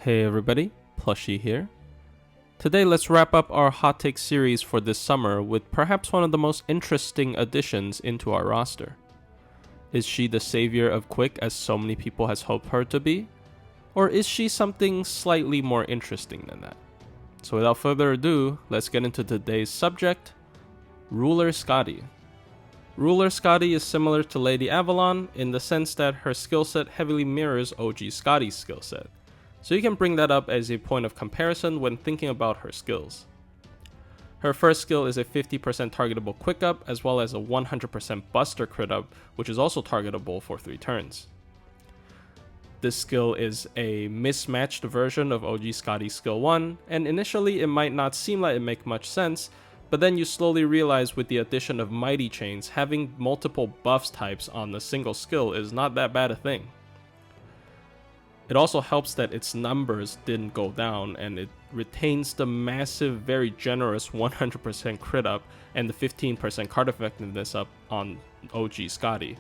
Hey everybody, Plushie here. Today let's wrap up our hot take series for this summer with perhaps one of the most interesting additions into our roster. Is she the savior of Quick as so many people has hoped her to be? Or is she something slightly more interesting than that? So without further ado, let's get into today's subject, Ruler Skadi. Ruler Skadi is similar to Lady Avalon in the sense that her skill set heavily mirrors OG Skadi's skill set. So you can bring that up as a point of comparison when thinking about her skills. Her first skill is a 50% targetable quick up as well as a 100% buster crit up, which is also targetable for 3 turns. This skill is a mismatched version of OG Skadi's skill 1, and initially it might not seem like it makes much sense, but then you slowly realize with the addition of Mighty Chains, having multiple buffs types on a single skill is not that bad a thing. It also helps that its numbers didn't go down, and it retains the massive, very generous 100% crit up and the 15% card effectiveness up on OG Skadi.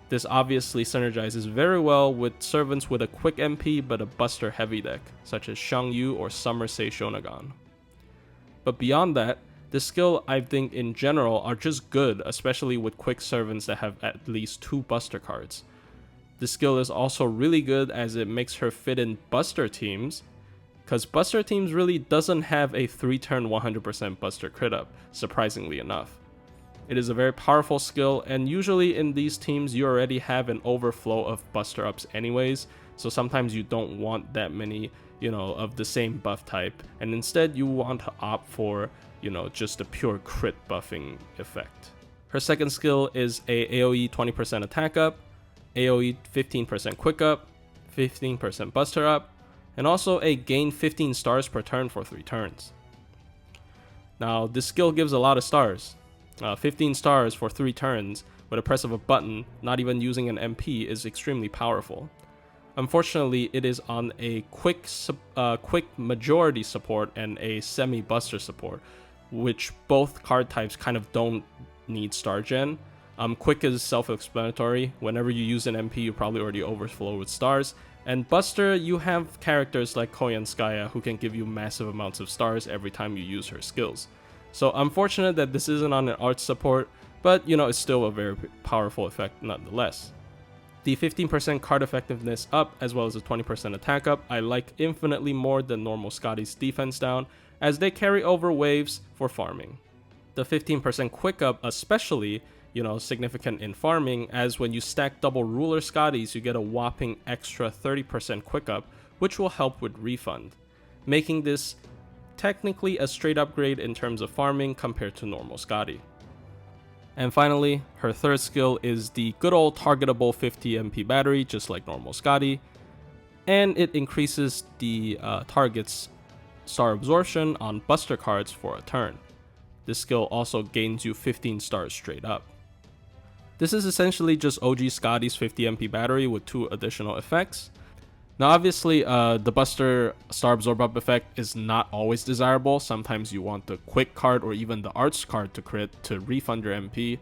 This obviously synergizes very well with servants with a quick MP but a buster heavy deck, such as Shangyu or Summer Sei Shonagon. But beyond that, the skill I think in general are just good, especially with quick servants that have at least 2 buster cards. The skill is also really good as it makes her fit in Buster teams, because Buster teams really doesn't have a 3-turn 100% Buster crit up, surprisingly enough. It is a very powerful skill, and usually in these teams you already have an overflow of Buster ups anyways, so sometimes you don't want that many, of the same buff type, and instead you want to opt for, just a pure crit buffing effect. Her second skill is a AoE 20% attack up, AoE 15% quick up, 15% buster up, and also a gain 15 stars per turn for 3 turns. Now this skill gives a lot of stars. 15 stars for 3 turns with a press of a button, not even using an MP, is extremely powerful. Unfortunately, it is on a quick majority support and a semi-buster support, which both card types kind of don't need star gen. Quick is self-explanatory. Whenever you use an MP, you probably already overflow with stars. And Buster, you have characters like Koyanskaya who can give you massive amounts of stars every time you use her skills. So unfortunate that this isn't on an art support, but it's still a very powerful effect nonetheless. The 15% card effectiveness up as well as the 20% attack up I like infinitely more than normal Skadi's defense down, as they carry over waves for farming. The 15% quick up especially significant in farming, as when you stack double Ruler Skadis, you get a whopping extra 30% quick up, which will help with refund, making this technically a straight upgrade in terms of farming compared to normal Skadi. And finally, her third skill is the good old targetable 50 MP battery, just like normal Skadi, and it increases the target's star absorption on buster cards for a turn. This skill also gains you 15 stars straight up. This is essentially just OG Skadi's 50 MP battery with 2 additional effects. Now obviously the Buster Star Absorb Up effect is not always desirable. Sometimes you want the quick card or even the arts card to crit to refund your MP.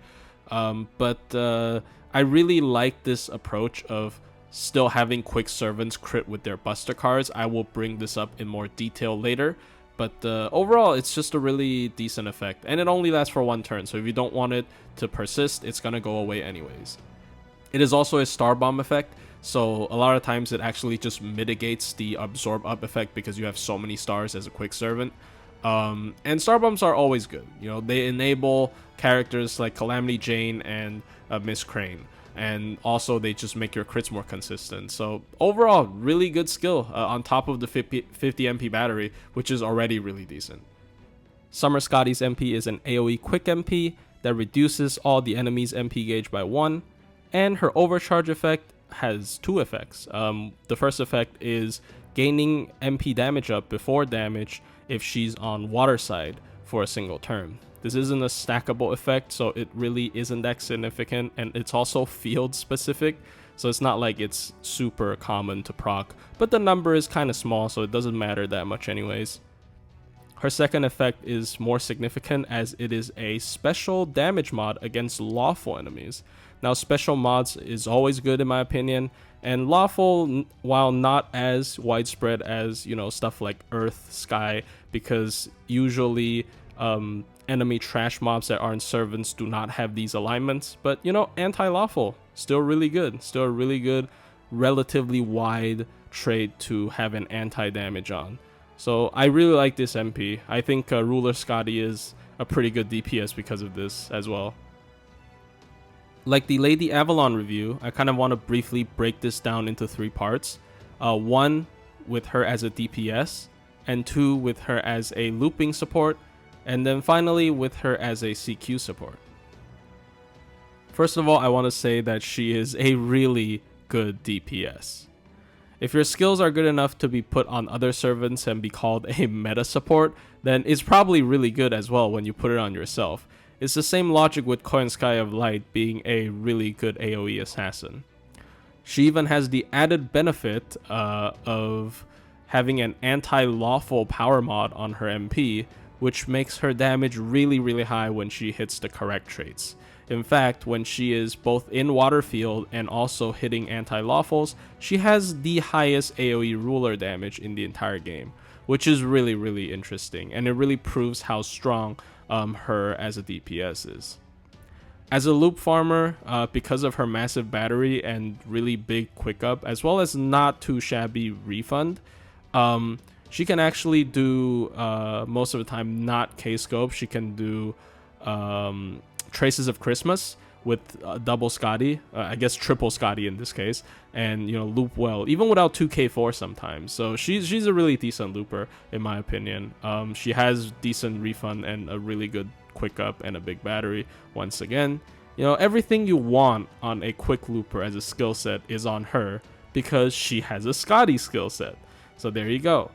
But I really like this approach of still having quick servants crit with their Buster cards. I will bring this up in more detail later. But overall, it's just a really decent effect, and it only lasts for 1 turn, so if you don't want it to persist, it's gonna go away anyways. It is also a Star Bomb effect, so a lot of times it actually just mitigates the Absorb Up effect because you have so many stars as a quick servant. And Star Bombs are always good. They enable characters like Calamity Jane and Miss Crane. And also they just make your crits more consistent. So overall, really good skill on top of the 50 MP battery, which is already really decent. Summer Skadi's MP is an AoE quick MP that reduces all the enemy's MP gauge by 1, and her overcharge effect has 2 effects. The first effect is gaining MP damage up before damage if she's on water side for a single turn. This isn't a stackable effect, so it really isn't that significant, and it's also field specific, so it's not like it's super common to proc, but the number is kind of small, so it doesn't matter that much anyways. Her second effect is more significant as it is a special damage mod against lawful enemies. Now, special mods is always good in my opinion, and lawful, while not as widespread as, stuff like Earth, Sky, because usually enemy trash mobs that aren't servants do not have these alignments, but anti-lawful, still really good, still a really good, relatively wide trait to have an anti-damage on. So I really like this MP. I think Ruler Skadi is a pretty good DPS because of this as well. Like the Lady Avalon review, I kind of want to briefly break this down into 3 parts. 1 with her as a DPS, and 2 with her as a looping support, and then finally with her as a CQ support. First of all, I want to say that she is a really good DPS. If your skills are good enough to be put on other servants and be called a meta support, then it's probably really good as well when you put it on yourself. It's the same logic with Coin Sky of Light being a really good AoE assassin. She even has the added benefit of having an anti-lawful power mod on her MP, which makes her damage really, really high when she hits the correct traits. In fact, when she is both in Waterfield and also hitting anti-lawfuls, she has the highest AoE ruler damage in the entire game, which is really, really interesting, and it really proves how strong her as a DPS is. As a loop farmer, because of her massive battery and really big quick up, as well as not too shabby refund, she can actually do, most of the time, not K-scope. She can do Traces of Christmas with double Skadi, I guess triple Skadi in this case, and loop well, even without 2k4 sometimes. So she's a really decent looper in my opinion. She has decent refund and a really good quick up and a big battery. Once again, everything you want on a quick looper as a skill set is on her because she has a Skadi skill set. So there you go.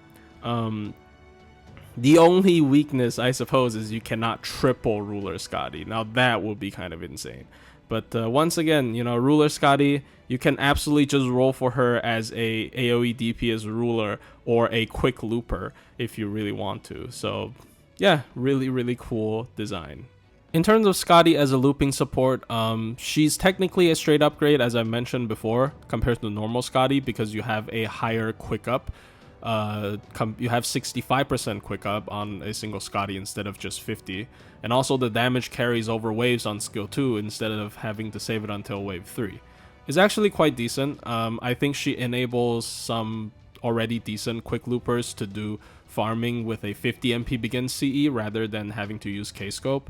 The only weakness, I suppose, is you cannot triple Ruler Skadi. Now that would be kind of insane. But once again, Ruler Skadi, you can absolutely just roll for her as a AoE DPS ruler or a quick looper if you really want to. So yeah, really, really cool design. In terms of Skadi as a looping support, she's technically a straight upgrade, as I mentioned before, compared to normal Skadi, because you have a higher quick up. You have 65% quick up on a single Skadi instead of just 50, and also the damage carries over waves on skill 2 instead of having to save it until wave 3. It's actually quite decent. I think she enables some already decent quick loopers to do farming with a 50 MP begin CE rather than having to use K-scope.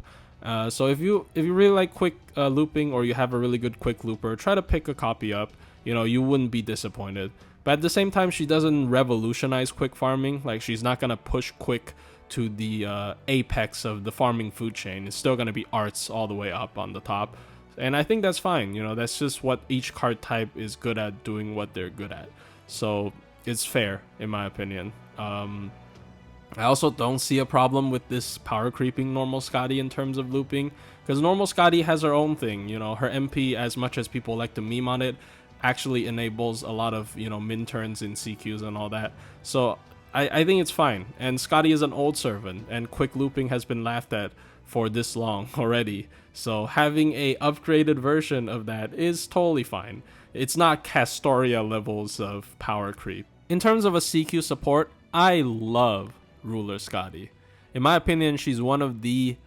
So if you really like quick looping, or you have a really good quick looper, try to pick a copy up. You wouldn't be disappointed. But at the same time, she doesn't revolutionize quick farming. Like, she's not going to push quick to the apex of the farming food chain. It's still going to be arts all the way up on the top. And I think that's fine. That's just what each card type is good at, doing what they're good at. So it's fair, in my opinion. I also don't see a problem with this power creeping normal Skadi in terms of looping, because normal Skadi has her own thing. Her MP, as much as people like to meme on it, actually enables a lot of min turns in CQs and all that. So I think it's fine. And Skadi is an old servant, and quick looping has been laughed at for this long already. So having a upgraded version of that is totally fine. It's not Castoria levels of power creep. In terms of a CQ support, I love Ruler Skadi. In my opinion, she's one of the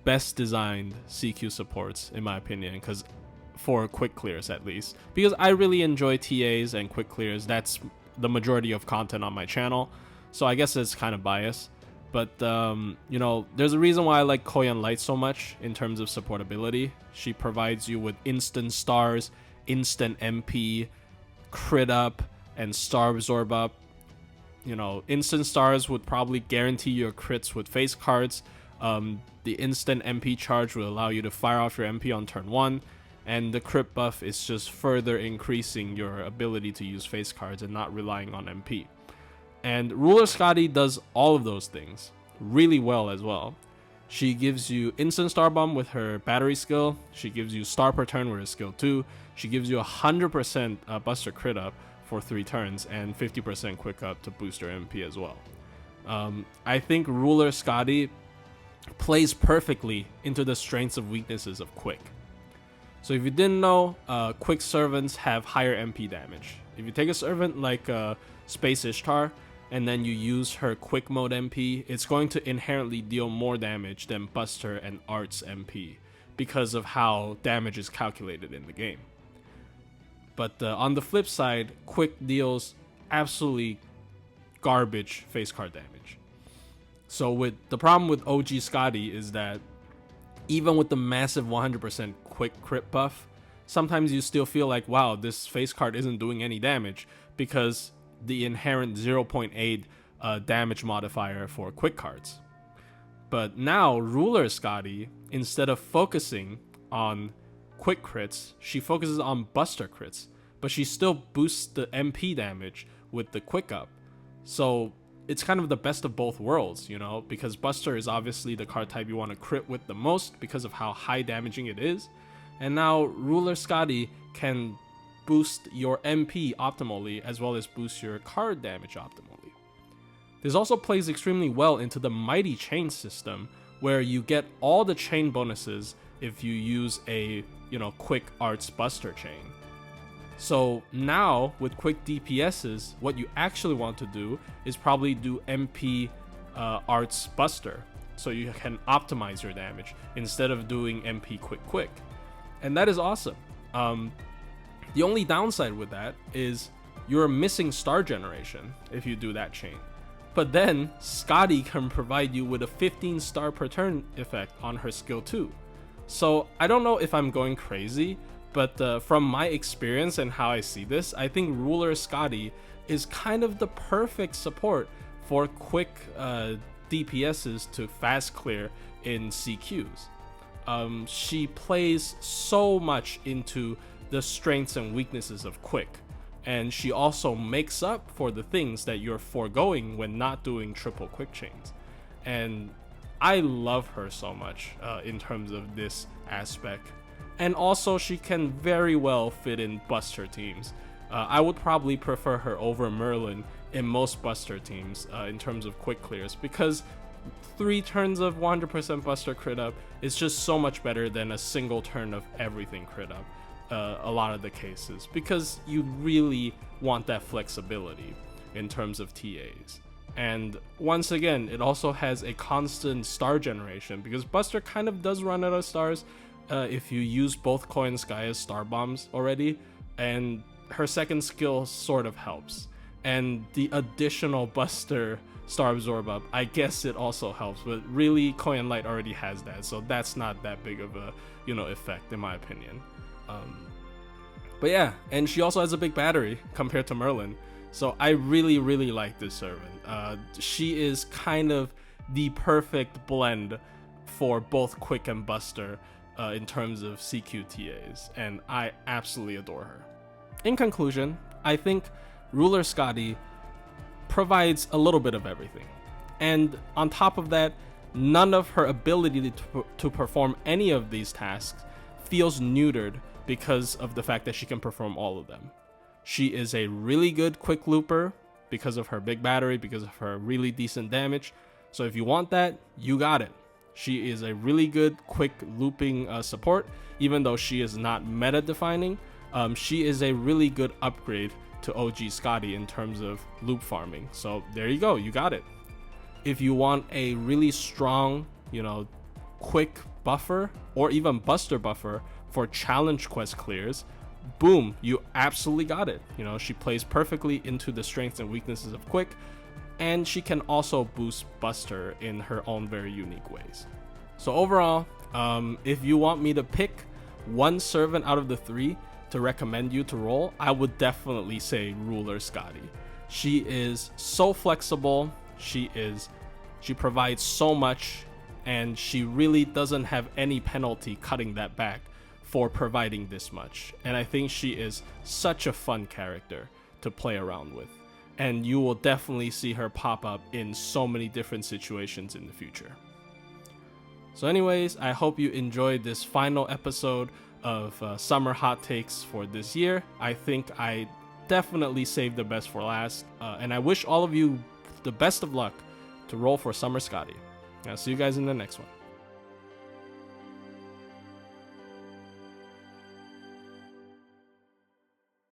best designed CQ supports, in my opinion, because for quick clears at least, because I really enjoy TAs and quick clears. That's the majority of content on my channel, so I guess it's kind of biased. But there's a reason why I like Koyan Light so much in terms of supportability. She provides you with instant stars, instant MP, crit up, and star absorb up. Instant stars would probably guarantee your crits with face cards. The instant MP charge will allow you to fire off your MP on turn 1. And the crit buff is just further increasing your ability to use face cards and not relying on MP. And Ruler Skadi does all of those things really well as well. She gives you instant star bomb with her battery skill. She gives you star per turn with her skill 2. She gives you 100% buster crit up for 3 turns and 50% quick up to boost her MP as well. I think Ruler Skadi plays perfectly into the strengths and weaknesses of Quick. So if you didn't know, Quick servants have higher MP damage. If you take a servant like Space Ishtar and then you use her Quick mode MP, it's going to inherently deal more damage than Buster and Art's MP because of how damage is calculated in the game. But on the flip side, Quick deals absolutely garbage face card damage. So with the problem with OG Skadi is that even with the massive 100% Quick crit buff, sometimes you still feel like, wow, this face card isn't doing any damage because the inherent 0.8 damage modifier for Quick cards. But now Ruler Skadi, instead of focusing on Quick crits, she focuses on Buster crits, but she still boosts the MP damage with the Quick up. So it's kind of the best of both worlds, you know, because Buster is obviously the card type you want to crit with the most because of how high damaging it is. And now Ruler Skadi can boost your MP optimally as well as boost your card damage optimally. This also plays extremely well into the Mighty Chain system, where you get all the chain bonuses if you use a, Quick Arts Buster chain. So now with Quick DPSs, what you actually want to do is probably do MP Arts Buster, so you can optimize your damage instead of doing MP Quick. And that is awesome. The only downside with that is you're missing star generation if you do that chain. But then Skadi can provide you with a 15 star per turn effect on her skill 2. So I don't know if I'm going crazy, but from my experience and how I see this, I think Ruler Skadi is kind of the perfect support for Quick DPSs to fast clear in CQs. She plays so much into the strengths and weaknesses of Quick, and she also makes up for the things that you're foregoing when not doing triple Quick chains. And I love her so much in terms of this aspect. And also she can very well fit in Buster teams. I would probably prefer her over Merlin in most Buster teams in terms of quick clears, because 3 turns of 100% Buster crit up is just so much better than a single turn of everything crit up a lot of the cases, because you really want that flexibility in terms of TAs. And once again, it also has a constant star generation, because Buster kind of does run out of stars if you use both Koi and Sky as star bombs already, and her second skill sort of helps. And the additional Buster star absorb up, I guess it also helps, but really Koi and Light already has that, so that's not that big of a effect in my opinion. But yeah, and she also has a big battery compared to Merlin, so I really like this servant. She is kind of the perfect blend for both Quick and Buster in terms of CQ TAs, and I absolutely adore her. In conclusion, I think Ruler Skadi provides a little bit of everything, and on top of that, none of her ability to perform any of these tasks feels neutered because of the fact that she can perform all of them. She is a really good quick looper because of her big battery, because of her really decent damage. So if you want that, you got it. She is a really good quick looping support, even though she is not meta defining. She is a really good upgrade to OG Skadi in terms of loop farming. So there you go, you got it. If you want a really strong, quick buffer or even Buster buffer for challenge quest clears, boom, you absolutely got it. She plays perfectly into the strengths and weaknesses of Quick, and she can also boost Buster in her own very unique ways. So overall, if you want me to pick one servant out of the 3 to recommend you to roll, I would definitely say Ruler Skadi. She is so flexible, she provides so much, and she really doesn't have any penalty cutting that back for providing this much. And I think she is such a fun character to play around with, and you will definitely see her pop up in so many different situations in the future. So anyways, I hope you enjoyed this final episode of Summer Hot Takes for this year. I think I definitely saved the best for last, and I wish all of you the best of luck to roll for Summer Skadi. I'll see you guys in the next one.